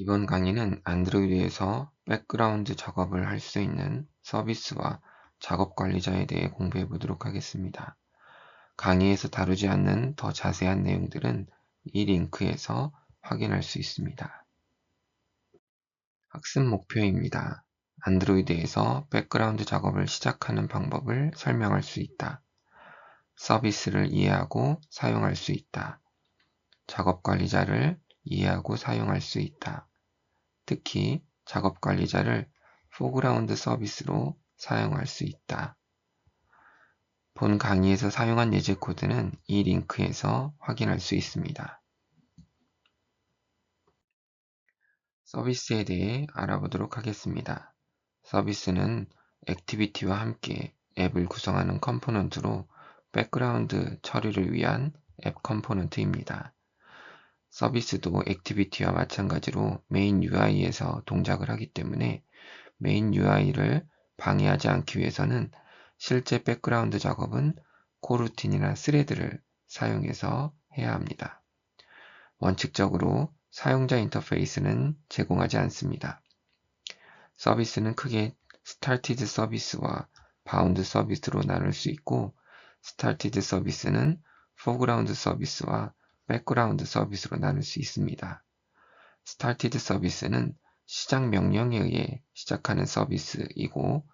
이번 강의는 안드로이드에서 백그라운드 작업을 할 수 있는 서비스와 작업 관리자에 대해 공부해 보도록 하겠습니다. 강의에서 다루지 않는 더 자세한 내용들은 이 링크에서 확인할 수 있습니다. 학습 목표입니다. 안드로이드에서 백그라운드 작업을 시작하는 방법을 설명할 수 있다. 서비스를 이해하고 사용할 수 있다. 작업 관리자를 이해하고 사용할 수 있다. 특히 작업 관리자를 포그라운드 서비스로 사용할 수 있다. 본 강의에서 사용한 예제 코드는 이 링크에서 확인할 수 있습니다. 서비스에 대해 알아보도록 하겠습니다. 서비스는 액티비티와 함께 앱을 구성하는 컴포넌트로 백그라운드 처리를 위한 앱 컴포넌트입니다. 서비스도 액티비티와 마찬가지로 메인 UI에서 동작을 하기 때문에 메인 UI를 방해하지 않기 위해서는 실제 백그라운드 작업은 코루틴이나 스레드를 사용해서 해야 합니다. 원칙적으로 사용자 인터페이스는 제공하지 않습니다. 서비스는 크게 스타티드 서비스와 바운드 서비스로 나눌 수 있고, 스타티드 서비스는 포그라운드 서비스와 백그라운드 서비스로 나눌 수 있습니다. 스타티드 서비스는 시작 명령에 의해 시작하는 서비스이고,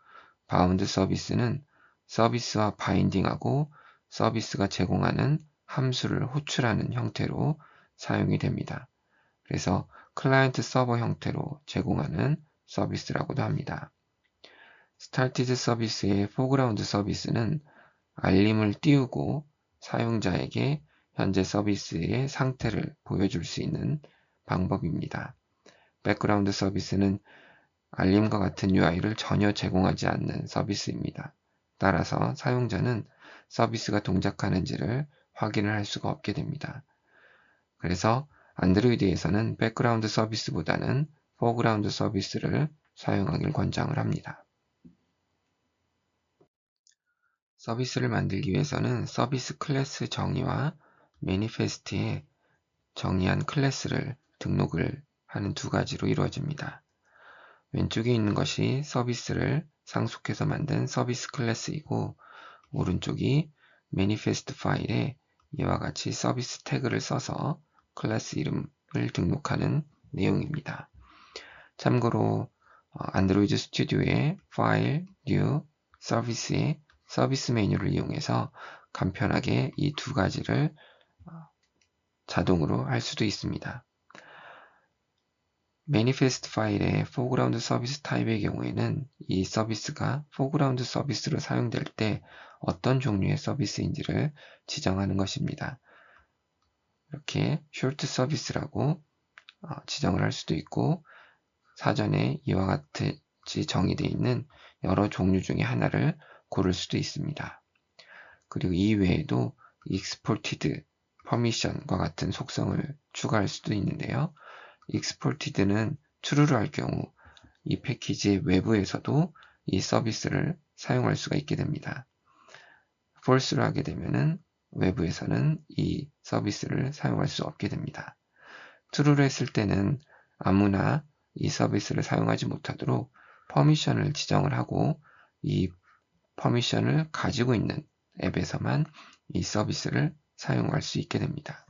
바운드 서비스는 서비스와 바인딩하고 서비스가 제공하는 함수를 호출하는 형태로 사용이 됩니다. 그래서 클라이언트 서버 형태로 제공하는 서비스라고도 합니다. 스타티드 서비스의 포그라운드 서비스는 알림을 띄우고 사용자에게 현재 서비스의 상태를 보여줄 수 있는 방법입니다. 백그라운드 서비스는 알림과 같은 UI를 전혀 제공하지 않는 서비스입니다. 따라서 사용자는 서비스가 동작하는지를 확인을 할 수가 없게 됩니다. 그래서 안드로이드에서는 백그라운드 서비스보다는 포그라운드 서비스를 사용하길 권장을 합니다. 서비스를 만들기 위해서는 서비스 클래스 정의와 매니페스트에 정의한 클래스를 등록을 하는 두 가지로 이루어집니다. 왼쪽에 있는 것이 서비스를 상속해서 만든 서비스 클래스이고, 오른쪽이 매니페스트 파일에 이와 같이 서비스 태그를 써서 클래스 이름을 등록하는 내용입니다. 참고로 안드로이드 스튜디오의 파일, 뉴, 서비스의 서비스 메뉴를 이용해서 간편하게 이 두 가지를 자동으로 할 수도 있습니다. 매니페스트 파일의 포그라운드 서비스 타입의 경우에는 이 서비스가 포그라운드 서비스로 사용될 때 어떤 종류의 서비스인지를 지정하는 것입니다. 이렇게 short 서비스라고 지정을 할 수도 있고, 사전에 이와 같이 정의되어 있는 여러 종류 중에 하나를 고를 수도 있습니다. 그리고 이 외에도 exported, permission과 같은 속성을 추가할 수도 있는데요. exported는 true로 할 경우 이 패키지의 외부에서도 이 서비스를 사용할 수가 있게 됩니다. false로 하게 되면은 외부에서는 이 서비스를 사용할 수 없게 됩니다. true로 했을 때는 아무나 이 서비스를 사용하지 못하도록 퍼미션을 지정을 하고, 이 퍼미션을 가지고 있는 앱에서만 이 서비스를 사용할 수 있게 됩니다.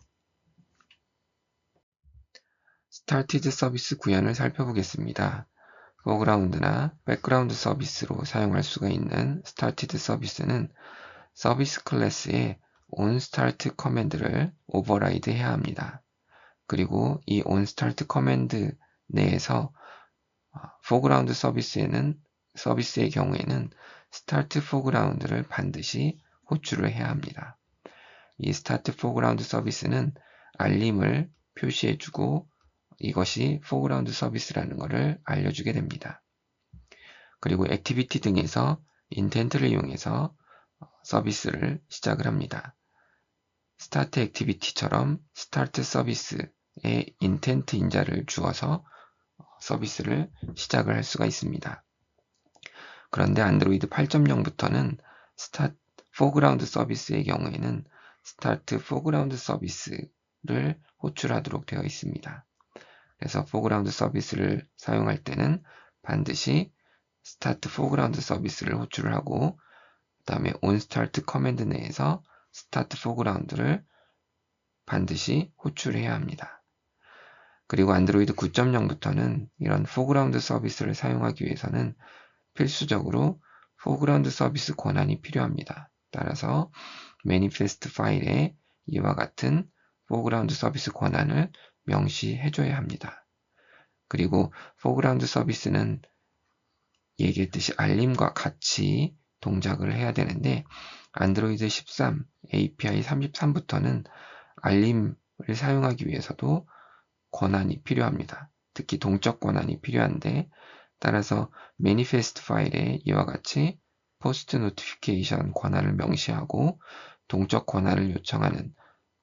스타티드 서비스 구현을 살펴보겠습니다. 포그라운드나 백그라운드 서비스로 사용할 수가 있는 스타티드 서비스는 서비스 클래스의 onStart 커맨드를 오버라이드 해야 합니다. 그리고 이 onStart 커맨드 내에서 포그라운드 서비스의 경우에는 start foreground를 반드시 호출을 해야 합니다. 이 start foreground 서비스는 알림을 표시해주고 이것이 포그라운드 서비스라는 것을 알려주게 됩니다. 그리고 액티비티 등에서 인텐트를 이용해서 서비스를 시작을 합니다. 스타트 액티비티처럼 스타트 서비스에 인텐트 인자를 주어서 서비스를 시작을 할 수가 있습니다. 그런데 안드로이드 8.0부터는 포그라운드 서비스의 경우에는 스타트 포그라운드 서비스를 호출하도록 되어 있습니다. 그래서 foreground 서비스를 사용할 때는 반드시 start foreground 서비스를 호출을 하고 그 다음에 onStart 커맨드 내에서 start foreground를 반드시 호출해야 합니다. 그리고 안드로이드 9.0부터는 이런 foreground 서비스를 사용하기 위해서는 필수적으로 foreground 서비스 권한이 필요합니다. 따라서 manifest 파일에 이와 같은 foreground 서비스 권한을 명시해줘야 합니다. 그리고 foreground 서비스는 얘기했듯이 알림과 같이 동작을 해야 되는데 안드로이드 13 API 33부터는 알림을 사용하기 위해서도 권한이 필요합니다. 특히 동적 권한이 필요한데 따라서 manifest 파일에 이와 같이 post notification 권한을 명시하고 동적 권한을 요청하는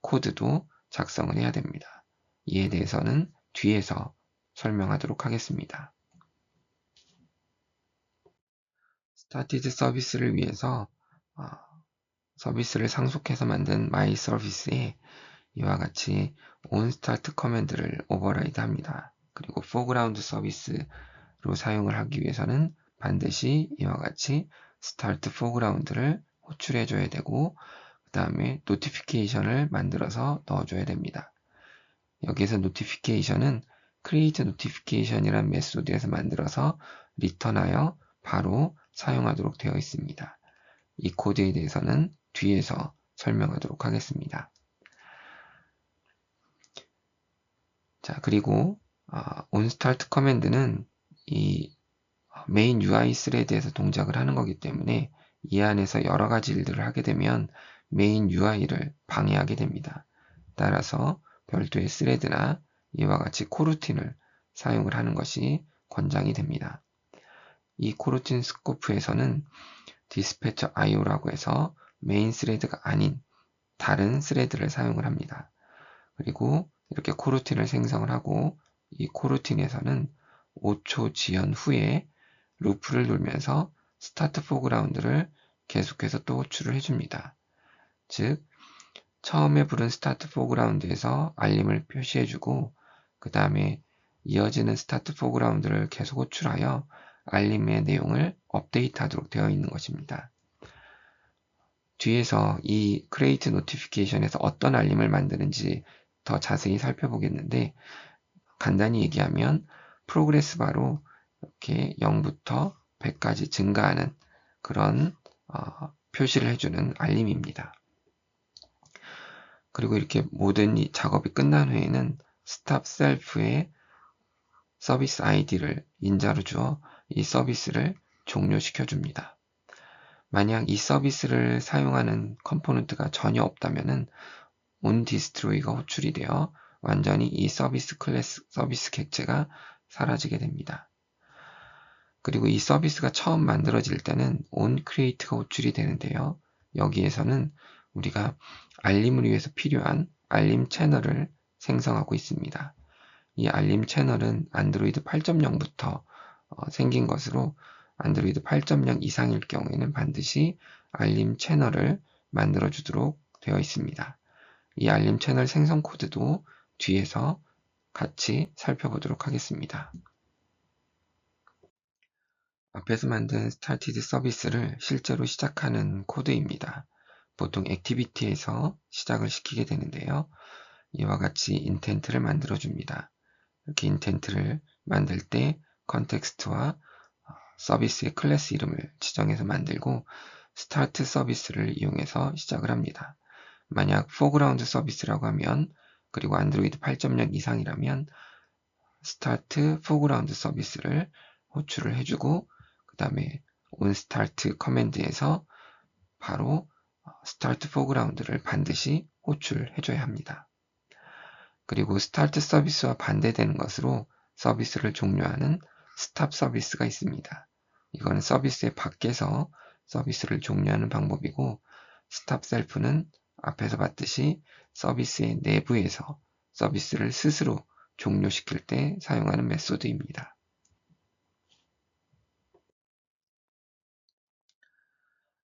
코드도 작성을 해야 됩니다. 이에 대해서는 뒤에서 설명하도록 하겠습니다. started 서비스를 위해서 서비스를 상속해서 만든 my service에 이와 같이 onStart 커맨드를 오버라이드 합니다. 그리고 foreground 서비스로 사용을 하기 위해서는 반드시 이와 같이 start foreground를 호출해 줘야 되고 그 다음에 노티피케이션을 만들어서 넣어줘야 됩니다. 여기에서 노티피케이션은 create notification이라는 메소드에서 만들어서 리턴하여 바로 사용하도록 되어 있습니다. 이 코드에 대해서는 뒤에서 설명하도록 하겠습니다. 자, 그리고 onStart 커맨드는 이 메인 UI 스레드에서 동작을 하는 거기 때문에 이 안에서 여러 가지 일들을 하게 되면 메인 UI를 방해하게 됩니다. 따라서 별도의 스레드나 이와 같이 코루틴을 사용을 하는 것이 권장이 됩니다. 이 코루틴 스코프에서는 디스패처 IO라고 해서 메인 스레드가 아닌 다른 스레드를 사용을 합니다. 그리고 이렇게 코루틴을 생성을 하고 이 코루틴에서는 5초 지연 후에 루프를 돌면서 스타트 포그라운드를 계속해서 또 호출을 해줍니다. 즉 처음에 부른 스타트 포그라운드에서 알림을 표시해주고 그 다음에 이어지는 스타트 포그라운드를 계속 호출하여 알림의 내용을 업데이트하도록 되어 있는 것입니다. 뒤에서 이 create notification에서 어떤 알림을 만드는지 더 자세히 살펴보겠는데 간단히 얘기하면 프로그레스 바로 이렇게 0부터 100까지 증가하는 그런 표시를 해주는 알림입니다. 그리고 이렇게 모든 이 작업이 끝난 후에는 stop self의 서비스 아이디를 인자로 주어 이 서비스를 종료시켜 줍니다. 만약 이 서비스를 사용하는 컴포넌트가 전혀 없다면은 onDestroy가 호출이 되어 완전히 이 서비스 클래스, 서비스 객체가 사라지게 됩니다. 그리고 이 서비스가 처음 만들어질 때는 onCreate가 호출이 되는데요. 여기에서는 우리가 알림을 위해서 필요한 알림 채널을 생성하고 있습니다. 이 알림 채널은 안드로이드 8.0부터 생긴 것으로 안드로이드 8.0 이상일 경우에는 반드시 알림 채널을 만들어 주도록 되어 있습니다. 이 알림 채널 생성 코드도 뒤에서 같이 살펴보도록 하겠습니다. 앞에서 만든 started 서비스를 실제로 시작하는 코드입니다. 보통 액티비티에서 시작을 시키게 되는데요. 이와 같이 인텐트를 만들어 줍니다. 이렇게 인텐트를 만들 때 컨텍스트와 서비스의 클래스 이름을 지정해서 만들고 스타트 서비스를 이용해서 시작을 합니다. 만약 foreground 서비스라고 하면 그리고 안드로이드 8.0 이상이라면 start foreground 서비스를 호출을 해주고 그 다음에 onStart 커맨드에서 바로 start foreground를 반드시 호출해줘야 합니다. 그리고 스타트 서비스와 반대되는 것으로 서비스를 종료하는 스탑 서비스가 있습니다. 이거는 서비스의 밖에서 서비스를 종료하는 방법이고 스탑 셀프는 앞에서 봤듯이 서비스의 내부에서 서비스를 스스로 종료시킬 때 사용하는 메소드입니다.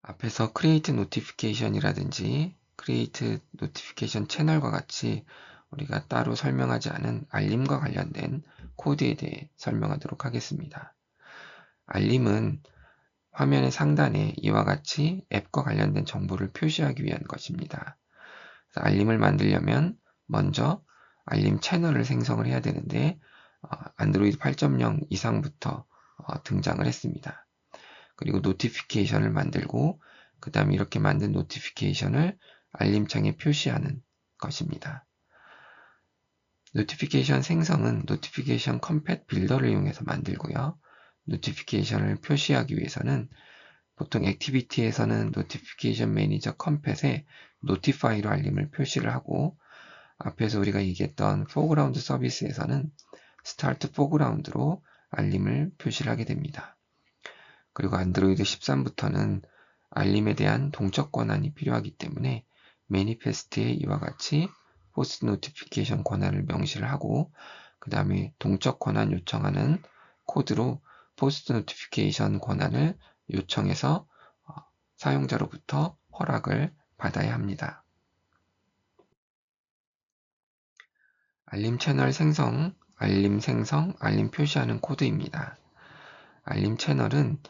앞에서 create notification이라든지 create notification 채널과 같이 우리가 따로 설명하지 않은 알림과 관련된 코드에 대해 설명하도록 하겠습니다. 알림은 화면의 상단에 이와 같이 앱과 관련된 정보를 표시하기 위한 것입니다. 그래서 알림을 만들려면 먼저 알림 채널을 생성을 해야 되는데 안드로이드 8.0 이상부터 등장을 했습니다. 그리고 노티피케이션을 만들고 그 다음에 이렇게 만든 노티피케이션을 알림창에 표시하는 것입니다. 노티피케이션 생성은 노티피케이션 컴팻 빌더를 이용해서 만들고요. 노티피케이션을 표시하기 위해서는 보통 액티비티에서는 노티피케이션 매니저 컴팻에 노티파이로 알림을 표시를 하고 앞에서 우리가 얘기했던 포그라운드 서비스에서는 스타트 포그라운드로 알림을 표시를 하게 됩니다. 그리고 안드로이드 13부터는 알림에 대한 동적 권한이 필요하기 때문에 매니페스트에 이와 같이 포스트 노티피케이션 권한을 명시를 하고 그 다음에 동적 권한 요청하는 코드로 포스트 노티피케이션 권한을 요청해서 사용자로부터 허락을 받아야 합니다. 알림 채널 생성, 알림 표시하는 코드입니다. 알림 채널은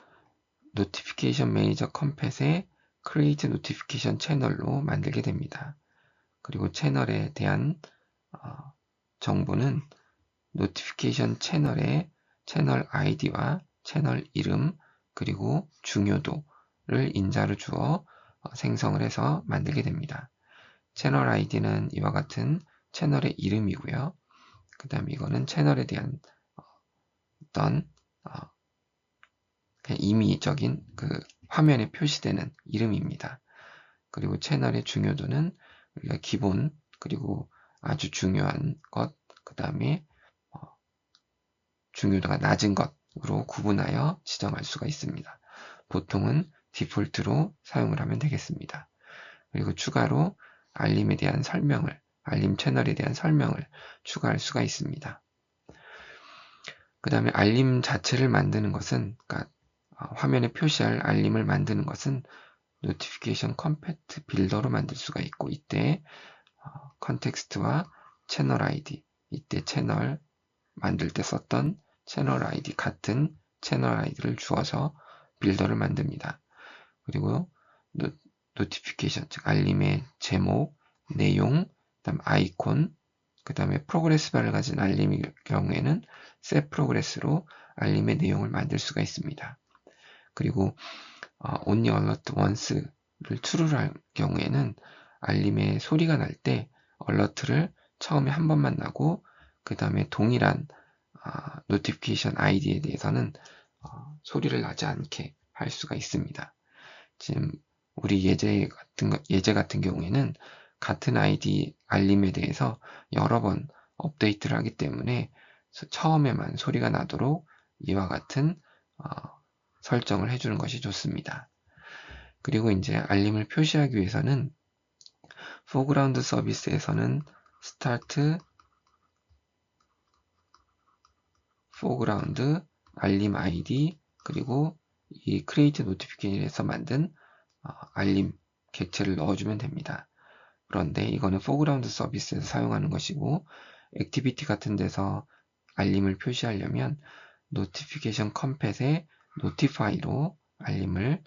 노티피케이션 매니저 컴팻의 Create Notification 채널로 만들게 됩니다. 그리고 채널에 대한 정보는 노티피케이션 채널의 채널 아이디와 채널 이름 그리고 중요도를 인자로 주어 생성을 해서 만들게 됩니다. 채널 아이디는 이와 같은 채널의 이름이고요. 그 다음에 이거는 채널에 대한 어떤 그냥 임의적인 그 화면에 표시되는 이름입니다. 그리고 채널의 중요도는 우리가 기본 그리고 아주 중요한 것, 그 다음에 중요도가 낮은 것으로 구분하여 지정할 수가 있습니다. 보통은 디폴트로 사용을 하면 되겠습니다. 그리고 추가로 알림에 대한 설명을, 알림 채널에 대한 설명을 추가할 수가 있습니다. 그 다음에 알림 자체를 만드는 것은, 그러니까 화면에 표시할 알림을 만드는 것은 노티피케이션 컴팻 빌더로 만들 수가 있고 이때 컨텍스트와 채널 아이디, 이때 채널 만들 때 썼던 채널 아이디 같은 채널 아이디를 주어서 빌더를 만듭니다. 그리고 노티피케이션, 즉 알림의 제목, 내용, 그다음 아이콘, 그 다음에 프로그레스 바를 가진 알림의 경우에는 set progress로 알림의 내용을 만들 수가 있습니다. 그리고 only alert once를 true를 할 경우에는 알림의 소리가 날 때 alert 처음에 한 번만 나고 그 다음에 동일한 노티피케이션 아이디에 대해서는 소리를 나지 않게 할 수가 있습니다. 지금 우리 예제 같은 경우에는 같은 아이디 알림에 대해서 여러 번 업데이트를 하기 때문에 처음에만 소리가 나도록 이와 같은 설정을 해주는 것이 좋습니다. 그리고 이제 알림을 표시하기 위해서는 포그라운드 서비스에서는 스타트 포그라운드 알림 아이디 그리고 이 크리에이트 노티피케이션에서 만든 알림 객체를 넣어주면 됩니다. 그런데 이거는 포그라운드 서비스에서 사용하는 것이고 액티비티 같은 데서 알림을 표시하려면 노티피케이션 컴팻의 노티파이로 알림을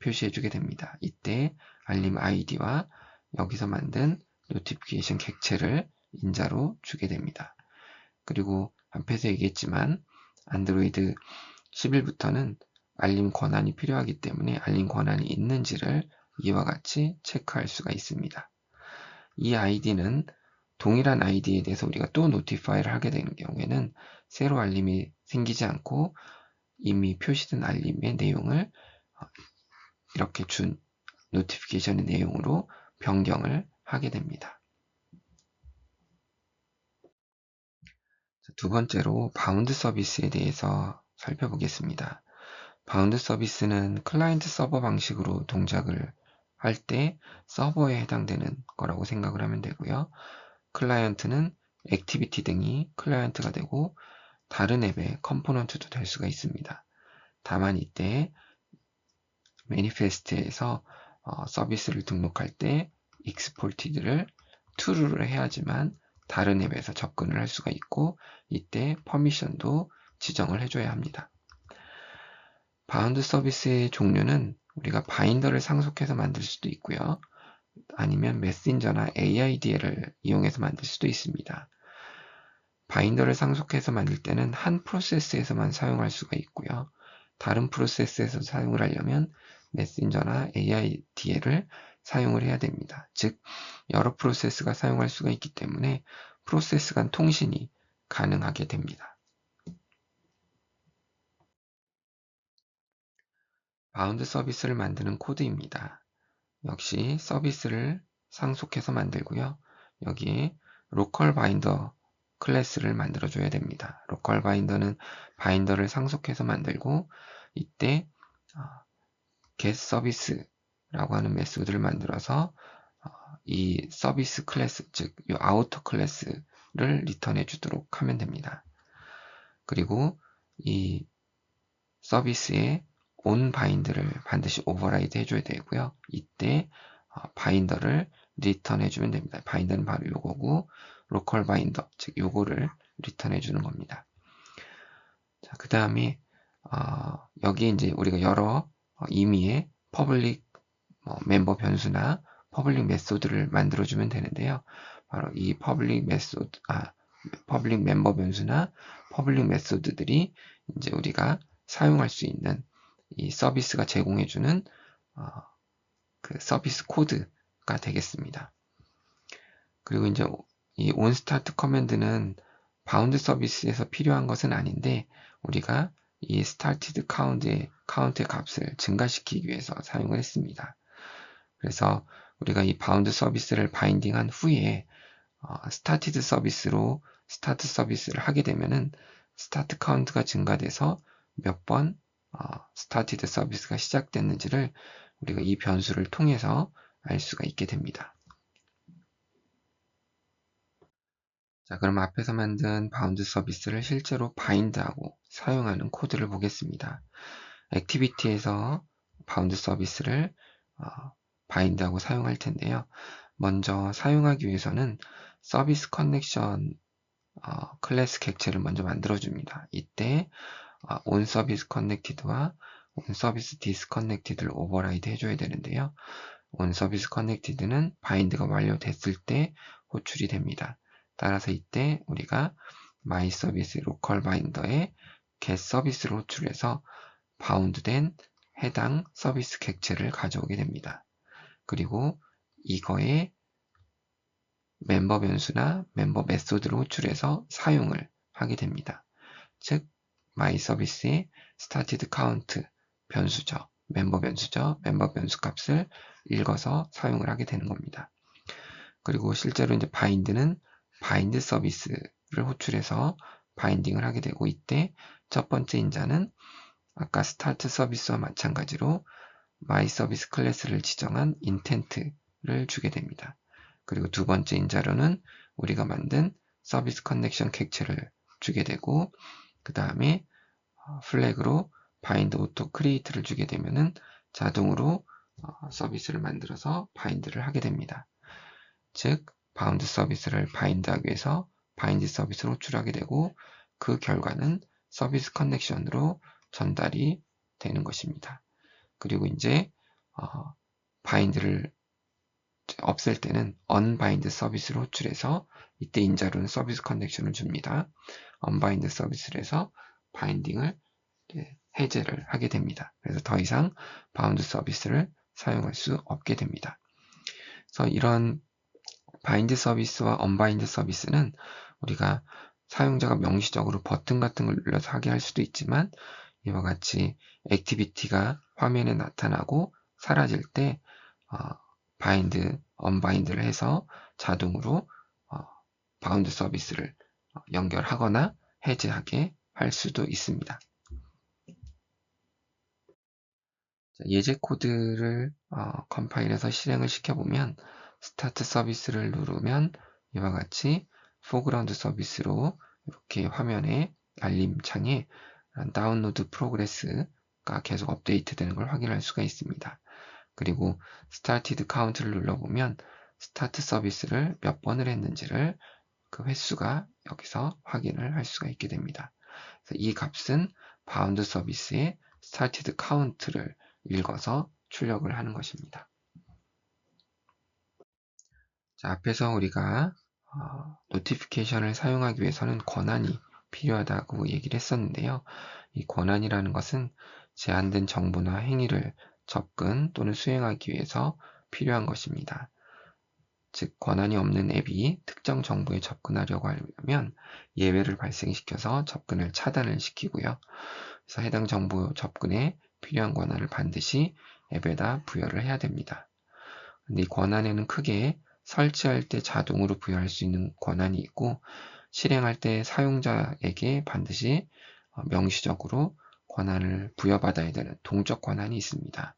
표시해주게 됩니다. 이때 알림 아이디와 여기서 만든 노티피케이션 객체를 인자로 주게 됩니다. 그리고 앞에서 얘기했지만 안드로이드 11부터는 알림 권한이 필요하기 때문에 알림 권한이 있는지를 이와 같이 체크할 수가 있습니다. 이 아이디는 동일한 아이디에 대해서 우리가 또 노티파이를 하게 되는 경우에는 새로 알림이 생기지 않고 이미 표시된 알림의 내용을 이렇게 준 노티피케이션의 내용으로 변경을 하게 됩니다. 두 번째로 바운드 서비스에 대해서 살펴보겠습니다. 바운드 서비스는 클라이언트 서버 방식으로 동작을 할 때 서버에 해당되는 거라고 생각을 하면 되고요. 클라이언트는 액티비티 등이 클라이언트가 되고 다른 앱의 컴포넌트도 될 수가 있습니다. 다만 이때 매니페스트에서 서비스를 등록할 때 exported를 true를 해야지만 다른 앱에서 접근을 할 수가 있고 이때 퍼미션도 지정을 해줘야 합니다. 바운드 서비스의 종류는 우리가 바인더를 상속해서 만들 수도 있고요. 아니면 메신저나 AIDL을 이용해서 만들 수도 있습니다. 바인더를 상속해서 만들 때는 한 프로세스에서만 사용할 수가 있고요. 다른 프로세스에서 사용을 하려면 메신저나 AIDL을 사용을 해야 됩니다. 즉, 여러 프로세스가 사용할 수가 있기 때문에 프로세스 간 통신이 가능하게 됩니다. 바운드 서비스를 만드는 코드입니다. 역시 서비스를 상속해서 만들고요. 여기에 로컬 바인더 클래스를 만들어줘야 됩니다. 로컬 바인더는 바인더를 상속해서 만들고 이때 get 서비스라고 하는 메소드를 만들어서 이 서비스 클래스, 즉 이 아우터 클래스를 리턴해 주도록 하면 됩니다. 그리고 이 서비스의 on 바인드를 반드시 오버라이드 해줘야 되고요. 이때 바인더를 리턴 해주면 됩니다. 바인더는 바로 요거고 로컬 바인더, 즉 요거를 리턴 해주는 겁니다. 자, 그 다음에 여기에 이제 우리가 여러 임의의 퍼블릭 멤버 변수나 퍼블릭 메소드를 만들어주면 되는데요. 바로 이 퍼블릭 멤버 변수나 퍼블릭 메소드들이 이제 우리가 사용할 수 있는 이 서비스가 제공해주는 그 서비스 코드가 되겠습니다. 그리고 이제 이 onStart 커맨드는 바운드 서비스에서 필요한 것은 아닌데 우리가 이 started count의 값을 증가시키기 위해서 사용을 했습니다. 그래서 우리가 이 바운드 서비스를 바인딩한 후에 started 서비스로 스타트 서비스를 하게 되면은 스타트 카운트가 증가돼서 몇 번 started 서비스가 시작됐는지를 우리가 이 변수를 통해서 알 수가 있게 됩니다. 자, 그럼 앞에서 만든 바운드 서비스를 실제로 바인드하고 사용하는 코드를 보겠습니다. 액티비티에서 바운드 서비스를 바인드하고 사용할 텐데요. 먼저 사용하기 위해서는 서비스 커넥션 클래스 객체를 먼저 만들어줍니다. 이때 onService connected와 onService disconnected를 오버라이드 해줘야 되는데요. onService connected는 바인드가 완료됐을 때 호출이 됩니다. 따라서 이때 우리가 myService local binder에 get 서비스를 호출해서 바운드된 해당 서비스 객체를 가져오게 됩니다. 그리고 이거에 멤버 변수나 멤버 메소드를 호출해서 사용을 하게 됩니다. 즉, myService의 started count 변수죠. 멤버 변수죠. 멤버 변수 값을 읽어서 사용을 하게 되는 겁니다. 그리고 실제로 이제 바인드는 바인드 서비스를 호출해서 바인딩을 하게 되고 이때 첫 번째 인자는 아까 스타트 서비스와 마찬가지로 myService 클래스를 지정한 intent를 주게 됩니다. 그리고 두 번째 인자로는 우리가 만든 서비스 커넥션 객체를 주게 되고 그 다음에 플래그로 바인드 오토 크리에이트를 주게 되면은 자동으로 서비스를 만들어서 바인드를 하게 됩니다. 즉 바운드 서비스를 바인드하기 위해서 바인드 서비스를 호출하게 되고 그 결과는 서비스 커넥션으로 전달이 되는 것입니다. 그리고 이제 바인드를 없앨 때는 unbind 서비스를 호출해서 이때 인자로는 서비스 커넥션을 줍니다. unbind 서비스를 해서 바인딩을 해제를 하게 됩니다. 그래서 더 이상 바운드 서비스를 사용할 수 없게 됩니다. 그래서 이런 바인드 서비스와 언바인드 서비스는 우리가 사용자가 명시적으로 버튼 같은 걸 눌러서 하게 할 수도 있지만 이와 같이 액티비티가 화면에 나타나고 사라질 때 바인드, 언바인드를 해서 자동으로 바운드 서비스를 연결하거나 해제하게 할 수도 있습니다. 예제 코드를 컴파일해서 실행을 시켜보면 스타트 서비스를 누르면 이와 같이 포그라운드 서비스로 이렇게 화면에 알림창에 다운로드 프로그레스가 계속 업데이트 되는 걸 확인할 수가 있습니다. 그리고 started count를 눌러보면 스타트 서비스를 몇 번을 했는지를 그 횟수가 여기서 확인을 할 수가 있게 됩니다. 그래서 이 값은 바운드 서비스의 started count를 읽어서 출력을 하는 것입니다. 자, 앞에서 우리가 노티피케이션을 사용하기 위해서는 권한이 필요하다고 얘기를 했었는데요. 이 권한이라는 것은 제한된 정보나 행위를 접근 또는 수행하기 위해서 필요한 것입니다. 즉, 권한이 없는 앱이 특정 정보에 접근하려고 하려면 예외를 발생시켜서 접근을 차단을 시키고요. 그래서 해당 정보 접근에 필요한 권한을 반드시 앱에다 부여를 해야 됩니다. 근데 이 권한에는 크게 설치할 때 자동으로 부여할 수 있는 권한이 있고, 실행할 때 사용자에게 반드시 명시적으로 권한을 부여받아야 되는 동적 권한이 있습니다.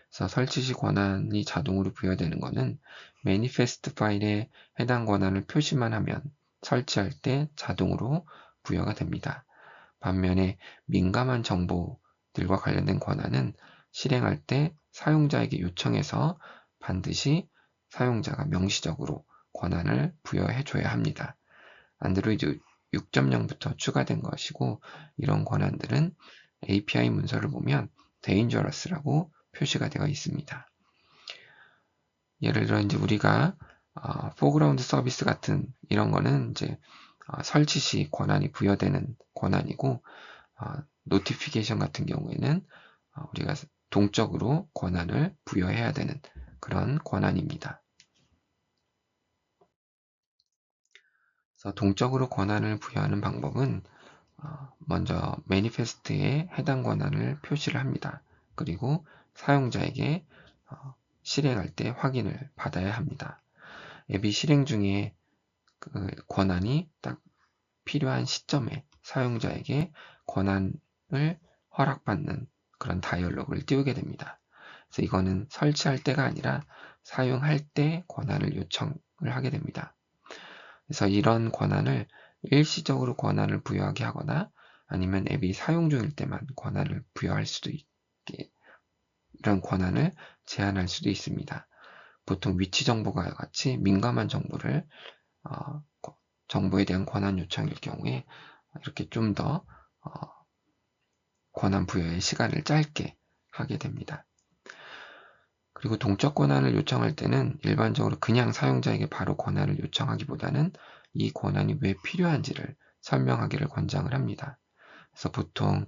그래서 설치 시 권한이 자동으로 부여되는 것은 매니페스트 파일에 해당 권한을 표시만 하면 설치할 때 자동으로 부여가 됩니다. 반면에 민감한 정보들과 관련된 권한은 실행할 때 사용자에게 요청해서 반드시 사용자가 명시적으로 권한을 부여해 줘야 합니다. 안드로이드 6.0부터 추가된 것이고, 이런 권한들은 API 문서를 보면 dangerous라고 표시가 되어 있습니다. 예를 들어 이제 우리가 포그라운드 서비스 같은 이런 거는 이제 설치 시 권한이 부여되는 권한이고, 노티피케이션 같은 경우에는 우리가 동적으로 권한을 부여해야 되는 그런 권한입니다. 그래서 동적으로 권한을 부여하는 방법은 먼저 매니페스트에 해당 권한을 표시를 합니다. 그리고 사용자에게 실행할 때 확인을 받아야 합니다. 앱이 실행 중에 그 권한이 딱 필요한 시점에 사용자에게 권한을 허락받는 그런 다이얼로그를 띄우게 됩니다. 그래서 이거는 설치할 때가 아니라 사용할 때 권한을 요청을 하게 됩니다. 그래서 이런 권한을 일시적으로 권한을 부여하게 하거나 아니면 앱이 사용 중일 때만 권한을 부여할 수도 있게, 이런 권한을 제한할 수도 있습니다. 보통 위치 정보가 같이 민감한 정보를 정보에 대한 권한 요청일 경우에 이렇게 좀 더 권한 부여의 시간을 짧게 하게 됩니다. 그리고 동적 권한을 요청할 때는 일반적으로 그냥 사용자에게 바로 권한을 요청하기보다는 이 권한이 왜 필요한지를 설명하기를 권장을 합니다. 그래서 보통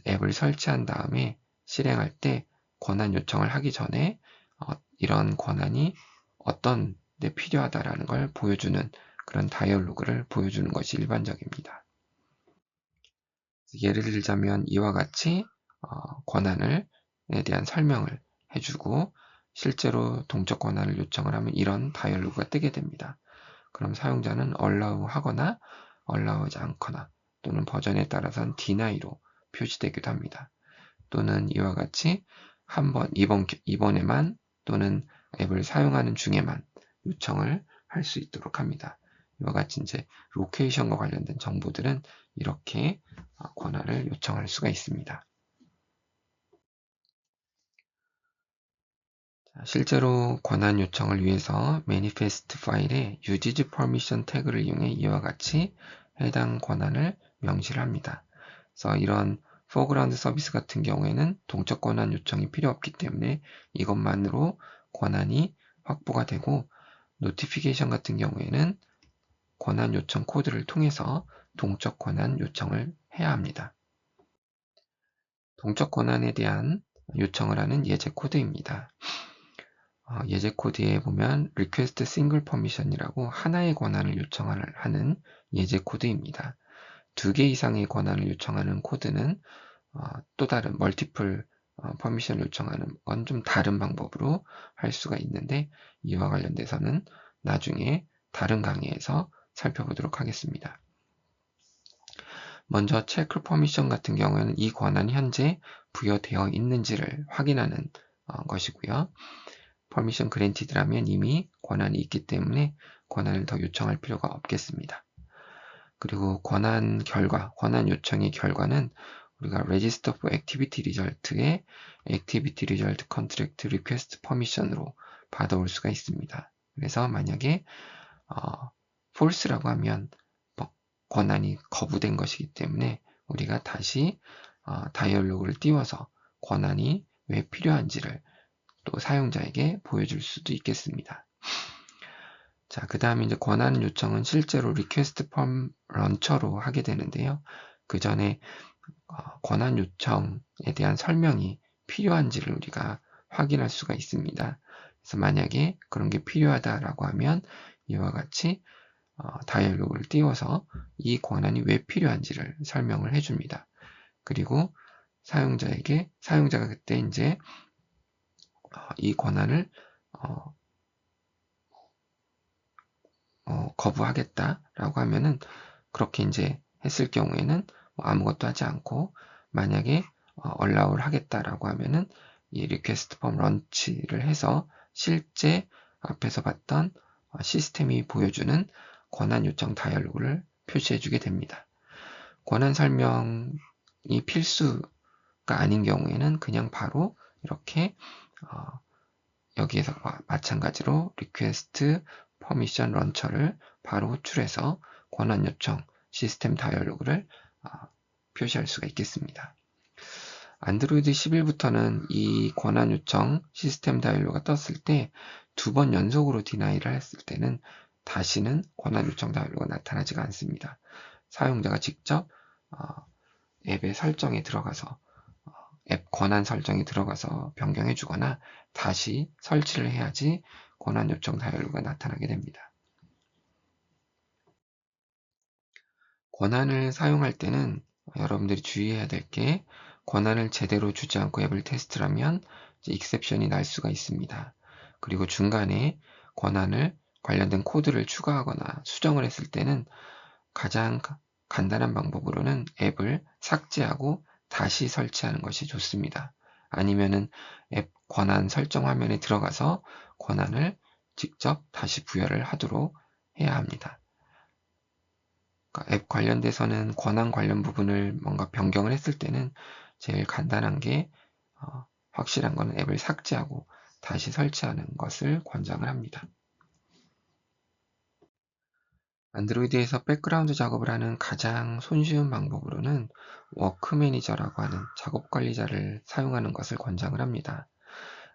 앱을 설치한 다음에 실행할 때 권한 요청을 하기 전에 이런 권한이 어떤 데 필요하다라는 걸 보여주는 그런 다이얼로그를 보여주는 것이 일반적입니다. 예를 들자면 이와 같이 권한에 대한 설명을 해주고 실제로 동적 권한을 요청을 하면 이런 다이얼로그가 뜨게 됩니다. 그럼 사용자는 allow 하거나 allow 하지 않거나 또는 버전에 따라서는 deni로 표시되기도 합니다. 또는 이와 같이 한번 이번에만 또는 앱을 사용하는 중에만 요청을 할 수 있도록 합니다. 이와 같이 이제 로케이션과 관련된 정보들은 이렇게 권한을 요청할 수가 있습니다. 실제로 권한 요청을 위해서 매니페스트 파일에 usage permission 태그를 이용해 이와 같이 해당 권한을 명시를 합니다. 그래서 이런 포그라운드 서비스 같은 경우에는 동적 권한 요청이 필요 없기 때문에 이것만으로 권한이 확보가 되고, 노티피케이션 같은 경우에는 권한 요청 코드를 통해서 동적 권한 요청을 해야 합니다. 동적 권한에 대한 요청을 하는 예제 코드입니다. 예제 코드에 보면 request single permission이라고 하나의 권한을 요청하는 예제 코드입니다. 2개 이상의 권한을 요청하는 코드는 또 다른 멀티플 퍼미션을 요청하는 건 좀 다른 방법으로 할 수가 있는데, 이와 관련돼서는 나중에 다른 강의에서 살펴보도록 하겠습니다. 먼저 체크 퍼미션 같은 경우에는 이 권한이 현재 부여되어 있는지를 확인하는 것이고요. 퍼미션 그랜티드라면 이미 권한이 있기 때문에 권한을 더 요청할 필요가 없겠습니다. 그리고 권한 요청의 결과는 우리가 register for activity result의 activity result contract request permission으로 받아올 수가 있습니다. 그래서 만약에 false라고 하면 권한이 거부된 것이기 때문에 우리가 다시 다이얼로그를 띄워서 권한이 왜 필요한지를 또 사용자에게 보여줄 수도 있겠습니다. 자, 그 다음에 이제 권한 요청은 실제로 리퀘스트 펌 런처로 하게 되는데요. 그 전에 권한 요청에 대한 설명이 필요한지를 우리가 확인할 수가 있습니다. 그래서 만약에 그런 게 필요하다라고 하면 이와 같이 다이얼로그를 띄워서 이 권한이 왜 필요한지를 설명을 해줍니다. 그리고 사용자가 그때 이제 이 권한을 거부하겠다라고 하면은 그렇게 이제 했을 경우에는 아무것도 하지 않고 만약에 allow를 하겠다라고 하면은 이 request form launch를 해서 실제 앞에서 봤던 시스템이 보여주는 권한 요청 다이얼로그를 표시해주게 됩니다. 권한 설명이 필수가 아닌 경우에는 그냥 바로 이렇게 여기에서 마찬가지로 request permission launcher를 바로 호출해서 권한 요청 시스템 다이얼로그를 표시할 수가 있겠습니다. 안드로이드 11부터는 이 권한 요청 시스템 다이얼로그가 떴을 때 2번 연속으로 디나이를 했을 때는 다시는 권한 요청 다이얼로그가 나타나지가 않습니다. 사용자가 직접 앱의 설정에 들어가서 앱 권한 설정에 들어가서 변경해 주거나 다시 설치를 해야지 권한 요청 다이얼로그가 나타나게 됩니다. 권한을 사용할 때는 여러분들이 주의해야 될 게 권한을 제대로 주지 않고 앱을 테스트를 하면 익셉션이 날 수가 있습니다. 그리고 중간에 권한을 관련된 코드를 추가하거나 수정을 했을 때는 가장 간단한 방법으로는 앱을 삭제하고 다시 설치하는 것이 좋습니다. 아니면은 앱 권한 설정 화면에 들어가서 권한을 직접 다시 부여를 하도록 해야 합니다. 그러니까 앱 관련돼서는 권한 관련 부분을 뭔가 변경을 했을 때는 제일 간단한 게 확실한 거는 앱을 삭제하고 다시 설치하는 것을 권장을 합니다. 안드로이드에서 백그라운드 작업을 하는 가장 손쉬운 방법으로는 워크 매니저라고 하는 작업 관리자를 사용하는 것을 권장을 합니다.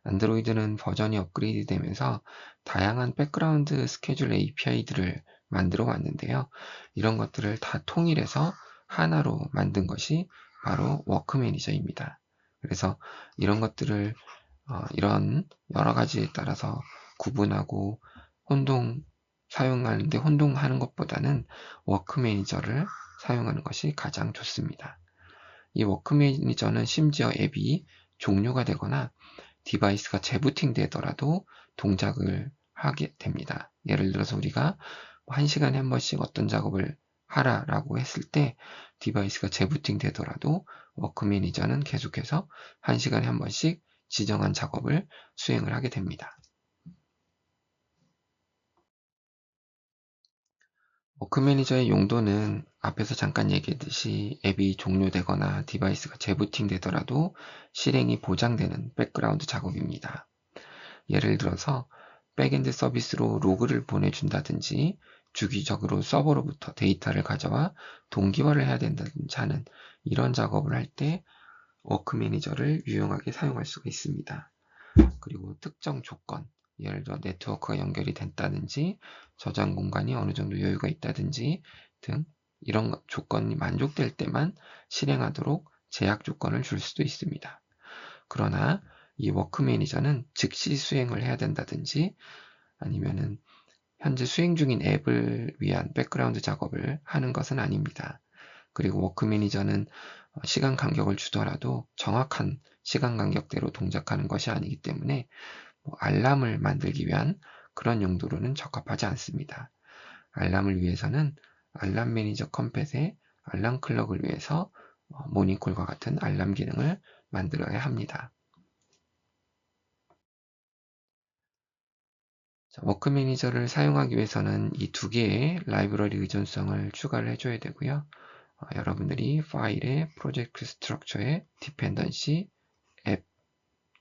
안드로이드는 버전이 업그레이드 되면서 다양한 백그라운드 스케줄 API들을 만들어 왔는데요. 이런 것들을 다 통일해서 하나로 만든 것이 바로 워크 매니저입니다. 그래서 이런 것들을 이런 여러 가지에 따라서 구분하고 사용하는데 혼동하는 것보다는 워크 매니저를 사용하는 것이 가장 좋습니다. 이 워크 매니저는 심지어 앱이 종료가 되거나 디바이스가 재부팅 되더라도 동작을 하게 됩니다. 예를 들어서 우리가 1시간에 한 번씩 어떤 작업을 하라라고 했을 때 디바이스가 재부팅 되더라도 워크 매니저는 계속해서 1시간에 한 번씩 지정한 작업을 수행을 하게 됩니다. 워크 매니저의 용도는 앞에서 잠깐 얘기했듯이 앱이 종료되거나 디바이스가 재부팅 되더라도 실행이 보장되는 백그라운드 작업입니다. 예를 들어서 백엔드 서비스로 로그를 보내준다든지 주기적으로 서버로부터 데이터를 가져와 동기화를 해야 된다든지 하는 이런 작업을 할 때 워크 매니저를 유용하게 사용할 수가 있습니다. 그리고 특정 조건, 예를 들어 네트워크가 연결이 됐다든지 저장 공간이 어느 정도 여유가 있다든지 등 이런 조건이 만족될 때만 실행하도록 제약 조건을 줄 수도 있습니다. 그러나 이 워크 매니저는 즉시 수행을 해야 된다든지 아니면은 현재 수행 중인 앱을 위한 백그라운드 작업을 하는 것은 아닙니다. 그리고 워크 매니저는 시간 간격을 주더라도 정확한 시간 간격대로 동작하는 것이 아니기 때문에 알람을 만들기 위한 그런 용도로는 적합하지 않습니다. 알람을 위해서는 알람 매니저 컴팻의 알람 클럭을 위해서 모닝콜과 같은 알람 기능을 만들어야 합니다. 워크 매니저를 사용하기 위해서는 이 두 개의 라이브러리 의존성을 추가를 해줘야 되고요. 여러분들이 파일의 프로젝트 스트럭처에 디펜던시 앱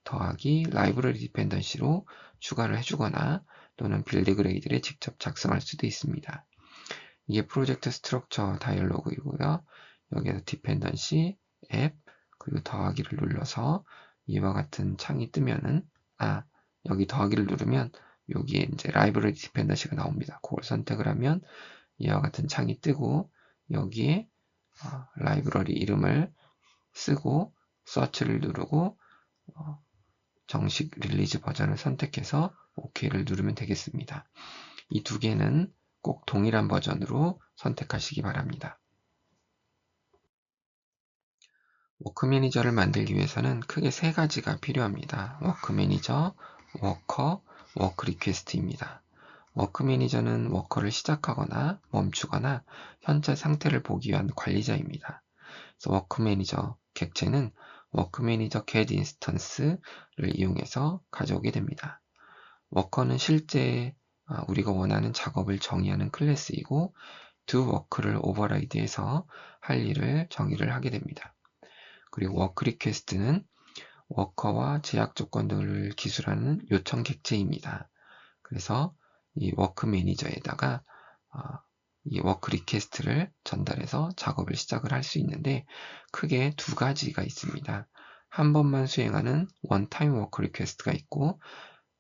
더하기 라이브러리 디펜던시로 추가를 해주거나 또는 빌드 그레이드를 직접 작성할 수도 있습니다. 이게 프로젝트 스트럭처 다이얼로그이고요. 여기에서 디펜던시, 앱, 그리고 더하기를 눌러서 이와 같은 창이 뜨면은, 여기 더하기를 누르면 여기에 이제 라이브러리 디펜던시가 나옵니다. 그걸 선택을 하면 이와 같은 창이 뜨고, 여기에 라이브러리 이름을 쓰고 서치를 누르고 정식 릴리즈 버전을 선택해서 OK를 누르면 되겠습니다. 이 두 개는 꼭 동일한 버전으로 선택하시기 바랍니다. 워크 매니저를 만들기 위해서는 크게 세 가지가 필요합니다. 워크 매니저, 워커, 워크 리퀘스트입니다. 워크 매니저는 워커를 시작하거나 멈추거나 현재 상태를 보기 위한 관리자입니다. 그래서 워크 매니저 객체는 워크 매니저 get 인스턴스를 이용해서 가져오게 됩니다. 워커는 실제 우리가 원하는 작업을 정의하는 클래스이고 do 워크를 오버라이드해서 할 일을 정의를 하게 됩니다. 그리고 워크 리퀘스트는 워커와 제약 조건 등을 기술하는 요청 객체입니다. 그래서 이 워크 매니저에다가 이 워크 리퀘스트를 전달해서 작업을 시작을 할 수 있는데 크게 두 가지가 있습니다. 한 번만 수행하는 원타임 워크 리퀘스트가 있고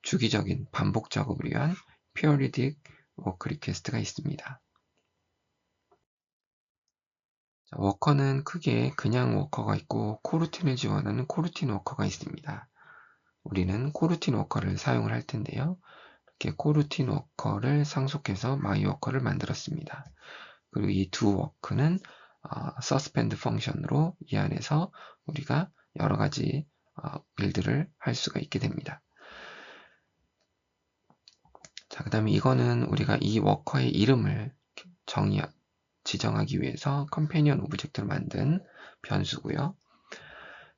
주기적인 반복 작업을 위한 periodic 워크 리퀘스트가 있습니다. 워커는 크게 그냥 워커가 있고 코루틴을 지원하는 코루틴 워커가 있습니다. 우리는 코루틴 워커를 사용을 할 텐데요. 이렇게 코루틴 워커를 상속해서 마이 워커를 만들었습니다. 그리고 이 두 워크는 서스펜드 펑션으로 이 안에서 우리가 여러 가지 일들을 할 수가 있게 됩니다. 자, 그 다음에 이거는 우리가 이 워커의 이름을 지정하기 위해서 컴패니언 오브젝트를 만든 변수고요.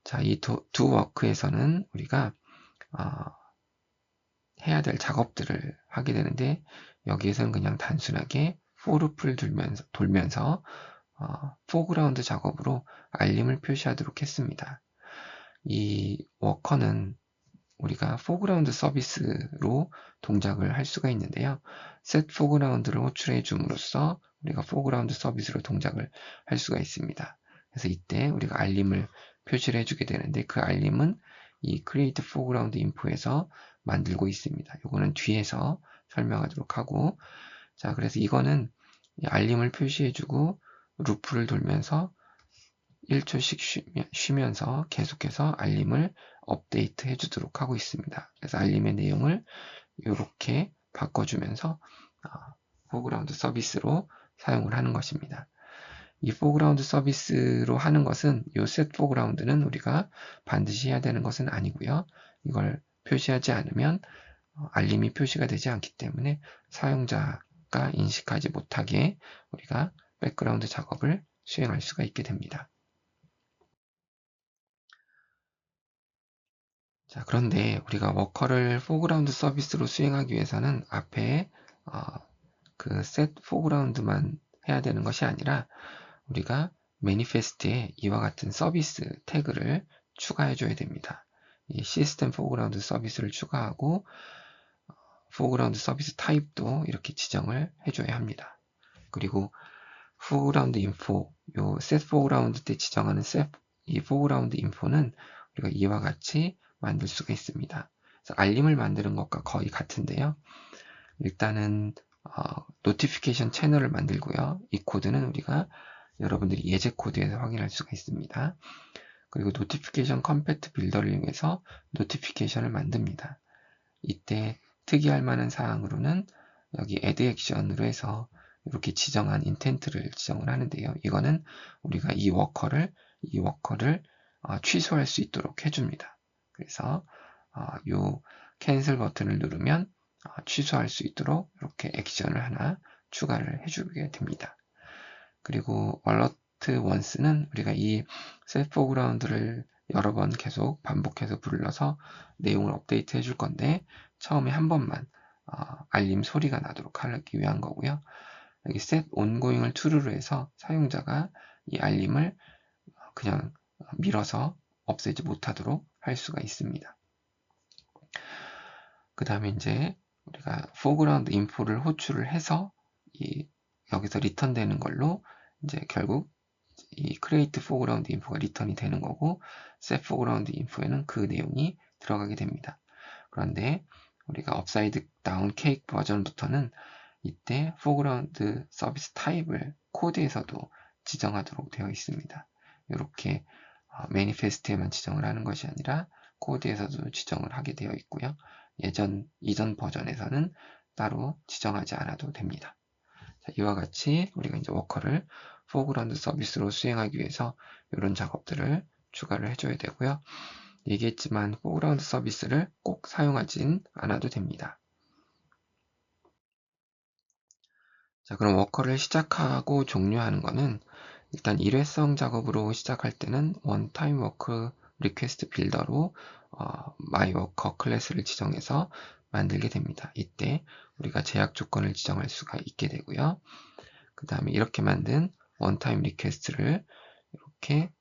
자, 이 두 워크에서는 우리가 해야 될 작업들을 하게 되는데 여기에서는 그냥 단순하게 for loop를 돌면서 foreground 작업으로 알림을 표시하도록 했습니다. 이 워커는 우리가 foreground 서비스로 동작을 할 수가 있는데요. set foreground를 호출해 줌으로써 우리가 foreground 서비스로 동작을 할 수가 있습니다. 그래서 이때 우리가 알림을 표시를 해주게 되는데 그 알림은 이 create foreground info에서 만들고 있습니다. 이거는 뒤에서 설명하도록 하고, 자, 그래서 이거는 알림을 표시해주고 루프를 돌면서 1초씩 쉬면서 계속해서 알림을 업데이트 해주도록 하고 있습니다. 그래서 알림의 내용을 이렇게 바꿔주면서 포그라운드 서비스로 사용을 하는 것입니다. 이 포그라운드 서비스로 하는 것은 이 set 포그라운드는 우리가 반드시 해야 되는 것은 아니고요. 이걸 표시하지 않으면 알림이 표시가 되지 않기 때문에 사용자가 인식하지 못하게 우리가 백그라운드 작업을 수행할 수가 있게 됩니다. 자, 그런데 우리가 워커를 포그라운드 서비스로 수행하기 위해서는 앞에 그 set foreground만 해야 되는 것이 아니라 우리가 매니페스트에 이와 같은 서비스 태그를 추가해 줘야 됩니다. 이 시스템 포그라운드 서비스를 추가하고 포그라운드 서비스 타입도 이렇게 지정을 해줘야 합니다. 그리고 포그라운드 인포, 요 set foreground 때 지정하는 이 포그라운드 인포는 우리가 이와 같이 만들 수가 있습니다. 그래서 알림을 만드는 것과 거의 같은데요. 일단은 노티피케이션 채널을 만들고요. 이 코드는 우리가 여러분들이 예제 코드에서 확인할 수가 있습니다. 그리고 노티피케이션 컴패트 빌더를 이용해서 노티피케이션을 만듭니다. 이때 특이할 만한 사항으로는 여기 add 액션으로 해서 이렇게 지정한 인텐트를 지정을 하는데요. 이거는 우리가 이 워커를 취소할 수 있도록 해줍니다. 그래서 이 캔슬 버튼을 누르면 취소할 수 있도록 이렇게 액션을 하나 추가를 해주게 됩니다. 그리고 alert once는 우리가 이 set foreground를 여러 번 계속 반복해서 불러서 내용을 업데이트 해줄 건데 처음에 한 번만 알림 소리가 나도록 하기 위한 거고요. 여기 set ongoing을 true로 해서 사용자가 이 알림을 그냥 밀어서 없애지 못하도록 할 수가 있습니다. 그 다음에 이제 우리가 foreground info를 호출을 해서 이 여기서 리턴 되는 걸로 이제 결국 이 create foreground info가 리턴이 되는 거고 set foreground info에는 그 내용이 들어가게 됩니다. 그런데 우리가 업사이드 다운 케이크 버전부터는 이때 foreground 서비스 타입을 코드에서도 지정하도록 되어 있습니다. 이렇게 매니페스트에만 지정을 하는 것이 아니라 코드에서도 지정을 하게 되어 있고요. 이전 버전에서는 따로 지정하지 않아도 됩니다. 자, 이와 같이 우리가 이제 워커를 포그라운드 서비스로 수행하기 위해서 이런 작업들을 추가를 해줘야 되고요. 얘기했지만 포그라운드 서비스를 꼭 사용하진 않아도 됩니다. 자, 그럼 워커를 시작하고 종료하는 거는 일단 일회성 작업으로 시작할 때는 원타임 워크 리퀘스트 빌더로 마이워커 클래스를 지정해서 만들게 됩니다. 이때 우리가 제약 조건을 지정할 수가 있게 되고요. 그 다음에 이렇게 만든 원타임 리퀘스트를 이렇게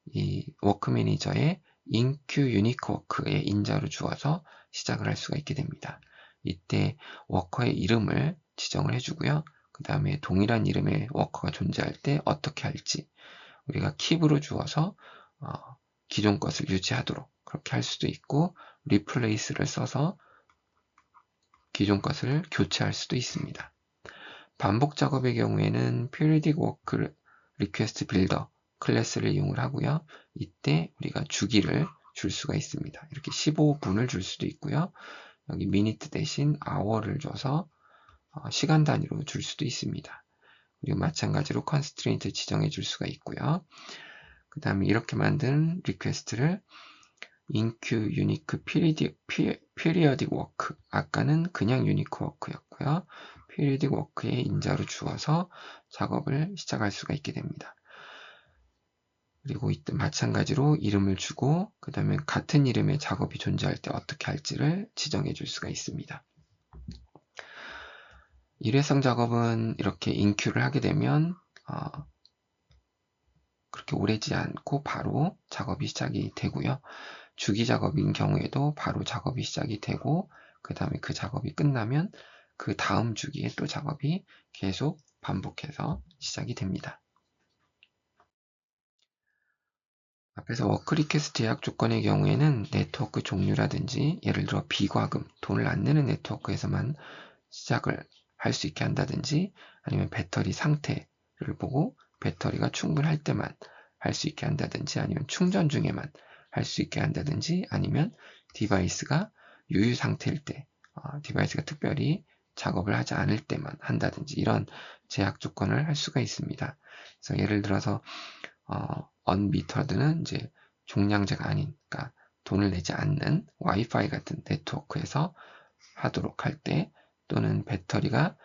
이 워크 매니저의 인큐 유니크 워크에 인자로 주어서 시작을 할 수가 있게 됩니다. 이때 워커의 이름을 지정을 해주고요. 그 다음에 동일한 이름의 워커가 존재할 때 어떻게 할지 우리가 킵으로 주어서 기존 것을 유지하도록 그렇게 할 수도 있고 replace를 써서 기존 것을 교체할 수도 있습니다. 반복 작업의 경우에는 periodic work request builder 클래스를 이용을 하고요. 이때 우리가 주기를 줄 수가 있습니다. 이렇게 15분을 줄 수도 있고요. 여기 minute 대신 hour를 줘서 시간 단위로 줄 수도 있습니다. 그리고 마찬가지로 constraint 지정해 줄 수가 있고요. 그 다음에 이렇게 만든 리퀘스트를 inq unique periodic work 아까는 그냥 unique work였고요. periodic work의 인자로 주어서 작업을 시작할 수가 있게 됩니다. 그리고 이때 마찬가지로 이름을 주고 그 다음에 같은 이름의 작업이 존재할 때 어떻게 할지를 지정해 줄 수가 있습니다. 일회성 작업은 이렇게 인큐를 하게 되면 그렇게 오래지 않고 바로 작업이 시작이 되고요. 주기 작업인 경우에도 바로 작업이 시작이 되고 그 다음에 그 작업이 끝나면 그 다음 주기에 또 작업이 계속 반복해서 시작이 됩니다. 앞에서 워크 리퀘스트 예약 조건의 경우에는 네트워크 종류라든지 예를 들어 비과금, 돈을 안 내는 네트워크에서만 시작을 할 수 있게 한다든지 아니면 배터리 상태를 보고 배터리가 충분할 때만 할 수 있게 한다든지 아니면 충전 중에만 할 수 있게 한다든지 아니면 디바이스가 유유 상태일 때 디바이스가 특별히 작업을 하지 않을 때만 한다든지 이런 제약 조건을 할 수가 있습니다. 그래서 예를 들어서 언미터드는 이제 종량제가 아닌, 그러니까 돈을 내지 않는 와이파이 같은 네트워크에서 하도록 할 때, 또는 배터리가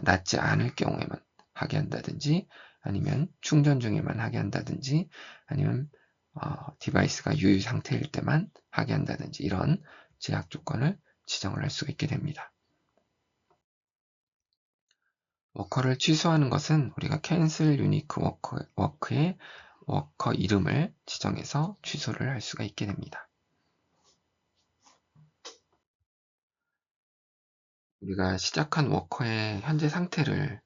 낮지 않을 경우에만 하게 한다든지, 아니면 충전 중에만 하게 한다든지, 아니면 디바이스가 유유 상태일 때만 하게 한다든지 이런 제약 조건을 지정을 할 수가 있게 됩니다. 워커를 취소하는 것은 우리가 cancel unique work의 워커 이름을 지정해서 취소를 할 수가 있게 됩니다. 우리가 시작한 워커의 현재 상태를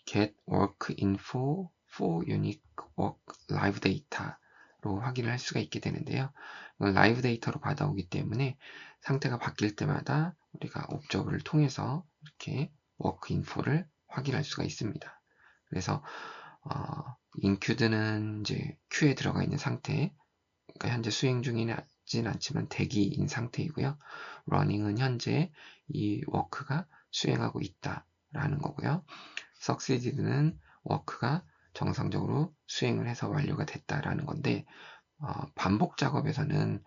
get work info for unique work live data로 확인을 할 수가 있게 되는데요. 이건 라이브 데이터로 받아오기 때문에 상태가 바뀔 때마다 우리가 옵저버를 통해서 이렇게 워크 인포를 확인할 수가 있습니다. 그래서 인큐드는 이제 큐에 들어가 있는 상태, 그러니까 현재 수행 중이진 않지만 대기인 상태이고요. 러닝은 현재 이 워크가 수행하고 있다라는 거고요. succeeded는 워크가 정상적으로 수행을 해서 완료가 됐다라는 건데 반복 작업에서는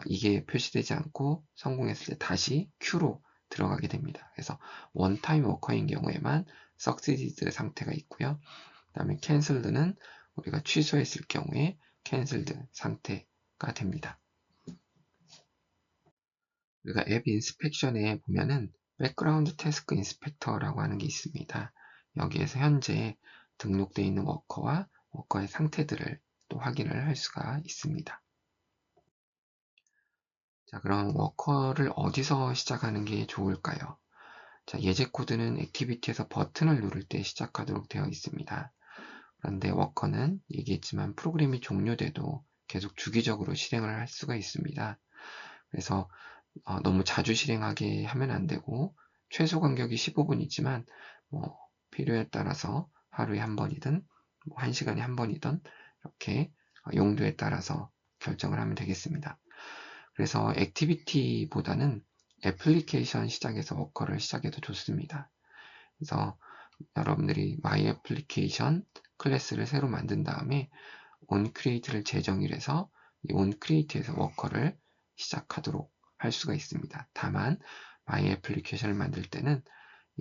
이게 표시되지 않고 성공했을 때 다시 Q로 들어가게 됩니다. 그래서 원타임 워커인 경우에만 succeeded 상태가 있고요. 그 다음에 cancelled는 우리가 취소했을 경우에 cancelled 상태가 됩니다. 우리가 앱 인스펙션에 보면은 백그라운드 태스크 인스펙터라고 하는 게 있습니다. 여기에서 현재 등록되어 있는 워커와 워커의 상태들을 또 확인을 할 수가 있습니다. 자, 그럼 워커를 어디서 시작하는 게 좋을까요? 자, 예제 코드는 액티비티에서 버튼을 누를 때 시작하도록 되어 있습니다. 그런데 워커는 얘기했지만 프로그램이 종료돼도 계속 주기적으로 실행을 할 수가 있습니다. 그래서 너무 자주 실행하게 하면 안 되고 최소 간격이 15분이지만 필요에 따라서 하루에 한 번이든 1시간에 한 번이든 이렇게 용도에 따라서 결정을 하면 되겠습니다. 그래서 액티비티보다는 애플리케이션 시작에서 워커를 시작해도 좋습니다. 그래서 여러분들이 my application 클래스를 새로 만든 다음에 onCreate를 재정의를 해서 이 onCreate에서 워커를 시작하도록 할 수가 있습니다. 다만 my application을 만들 때는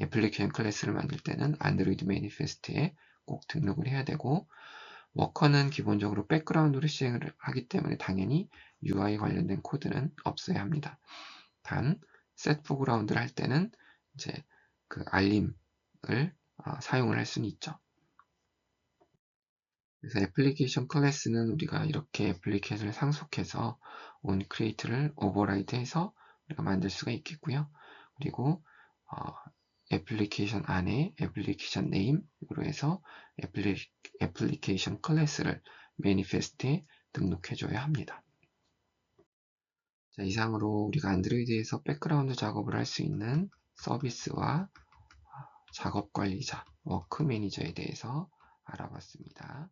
애플리케이션 클래스를 만들 때는 안드로이드 매니페스트에 꼭 등록을 해야 되고 워커는 기본적으로 백그라운드로 시행을 하기 때문에 당연히 UI 관련된 코드는 없어야 합니다. 단 set foreground를 할 때는 이제 그 알림을 사용을 할 수는 있죠. 그래서 애플리케이션 클래스는 우리가 이렇게 애플리케이션을 상속해서 onCreate를 오버라이드해서 우리가 만들 수가 있겠고요. 그리고 애플리케이션 안에 애플리케이션 네임으로 해서 애플리케이션 클래스를 매니페스트에 등록해줘야 합니다. 자, 이상으로 우리가 안드로이드에서 백그라운드 작업을 할 수 있는 서비스와 작업 관리자, 워크 매니저에 대해서 알아봤습니다.